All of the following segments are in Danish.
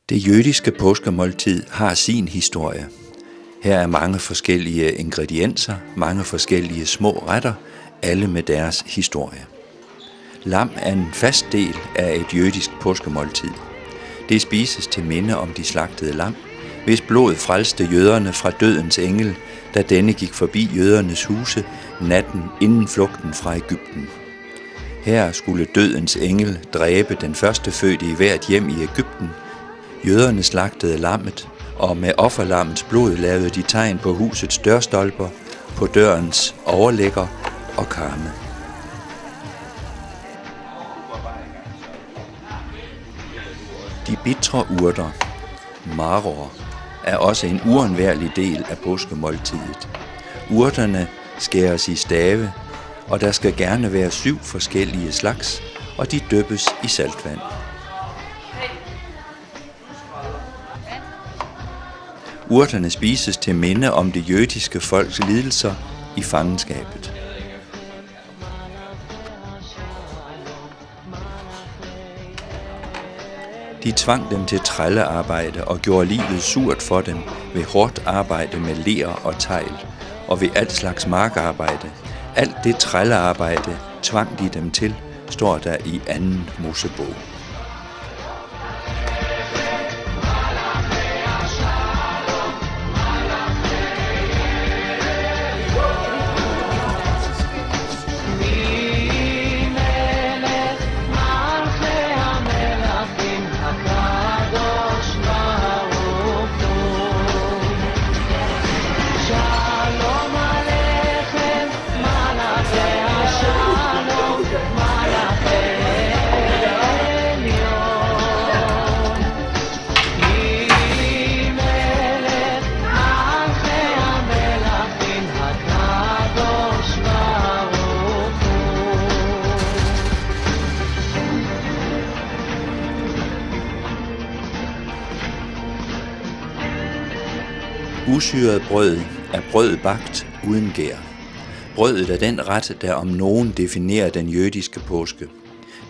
Det jødiske påskemåltid har sin historie. Her er mange forskellige ingredienser, mange forskellige små retter, alle med deres historie. Lam er en fast del af et jødisk påskemåltid. Det spises til minde om de slagtede lam, hvis blod frelste jøderne fra dødens engel, da denne gik forbi jødernes huse natten inden flugten fra Egypten. Her skulle dødens engel dræbe den førstefødte i hvert hjem i Egypten. Jøderne slagtede lammet, og med offerlammets blod lavede de tegn på husets dørstolper, på dørens overlægger og karme. De bitre urter, maror, er også en uundværlig del af påskemåltidet. Urterne skæres i stave, og der skal gerne være 7 forskellige slags, og de dyppes i saltvand. Urterne spises til minde om det jødiske folks lidelser i fangenskabet. De tvang dem til trællearbejde og gjorde livet surt for dem ved hårdt arbejde med ler og tegl og ved alt slags markarbejde. Alt det trællearbejde tvang de dem til, står der i 2. Mosebog. Usyret brød er brød bagt uden gær. Brødet er den ret, der om nogen definerer den jødiske påske.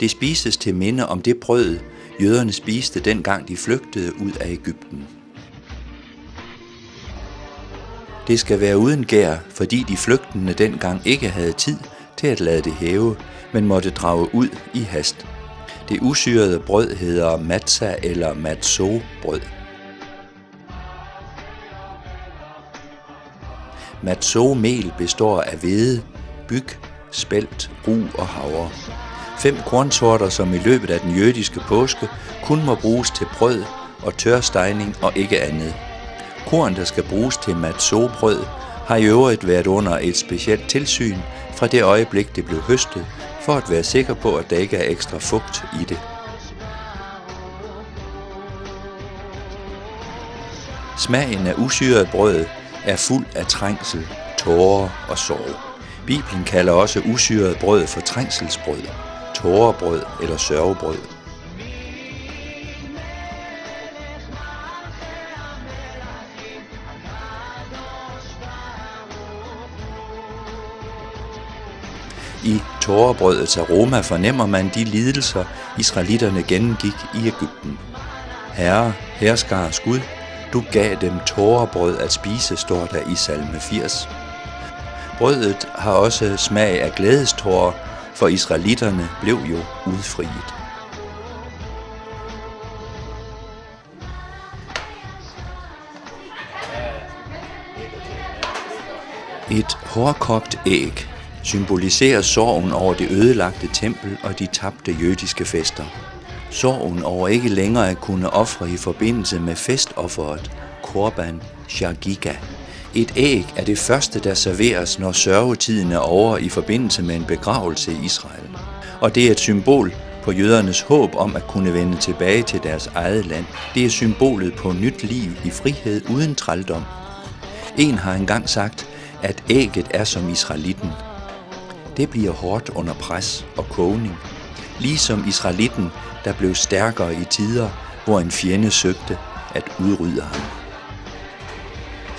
Det spises til minde om det brød, jøderne spiste dengang de flygtede ud af Egypten. Det skal være uden gær, fordi de flygtende dengang ikke havde tid til at lade det hæve, men måtte drage ud i hast. Det usyrede brød hedder matzah eller matzo-brød. Matzo-mel består af hvede, byg, spelt, rug og havre. 5 kornsorter, som i løbet af den jødiske påske kun må bruges til brød og tørstegning og ikke andet. Korn, der skal bruges til matzo-brød, har i øvrigt været under et specielt tilsyn fra det øjeblik, det blev høstet, for at være sikker på, at der ikke er ekstra fugt i det. Smagen af usyret brød er fuld af trængsel, tårer og sorg. Bibelen kalder også usyret brød for trængselsbrød, tårebrød eller sørgebrød. I tårebrødets aroma fornemmer man de lidelser, israelitterne gennemgik i Egypten. Herre, herskars Gud, du gav dem tårebrød at spise, står der i salme 80. Brødet har også smag af glædestårer, for israelitterne blev jo udfriet. Et hårdkogt æg symboliserer sorgen over det ødelagte tempel og de tabte jødiske fester. Sorgen over ikke længere at kunne ofre i forbindelse med festofferet, korban shagiga. Et æg er det første, der serveres, når sørgetiden er over i forbindelse med en begravelse i Israel. Og det er et symbol på jødernes håb om at kunne vende tilbage til deres eget land. Det er symbolet på nyt liv i frihed uden trældom. En har engang sagt, at ægget er som israelitten. Det bliver hårdt under pres og kogning, ligesom israelitten, der blev stærkere i tider, hvor en fjende søgte at udrydde ham.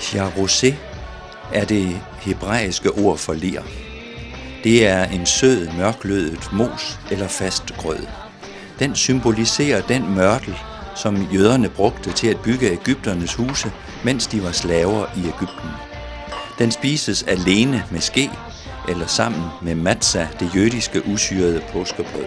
Charosé er det hebraiske ord for ler. Det er en sød, mørklødet mos eller fast grød. Den symboliserer den mørtel, som jøderne brugte til at bygge egypternes huse, mens de var slaver i Egypten. Den spises alene med ske eller sammen med matzah, det jødiske usyrede påskebrød.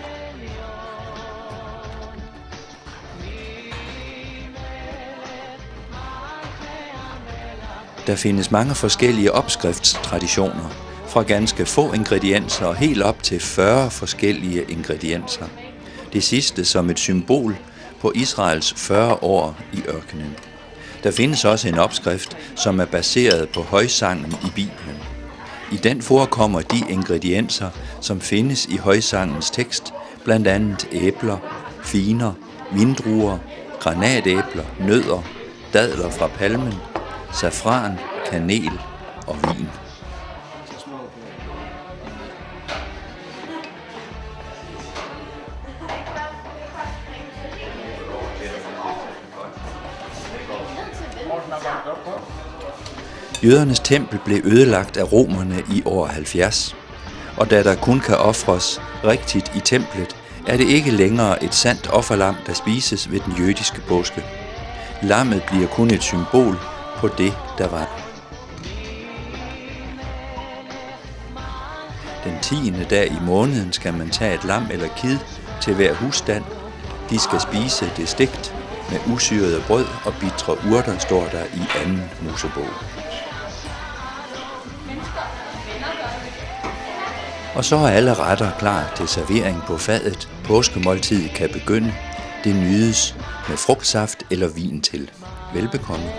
Der findes mange forskellige opskriftstraditioner, fra ganske få ingredienser og helt op til 40 forskellige ingredienser. Det sidste som et symbol på Israels 40 år i ørkenen. Der findes også en opskrift, som er baseret på højsangen i Bibelen. I den forekommer de ingredienser, som findes i højsangens tekst, blandt andet æbler, finer, vindruer, granatæbler, nødder, dadler fra palmen, safran, kanel og vin. Jødernes tempel blev ødelagt af romerne i år 70, og da der kun kan ofres rigtigt i templet, er det ikke længere et sandt offerlam, der spises ved den jødiske påske. Lammet bliver kun et symbol på det, der var. Den 10. dag i måneden skal man tage et lam eller kid til hver husstand. De skal spise det stegt med usyrede brød og bitre urter, står der i 2. Mosebog. Og så er alle retter klar til servering på fadet. Påskemåltidet kan begynde. Det nydes med frugtsaft eller vin til. Velbekomme.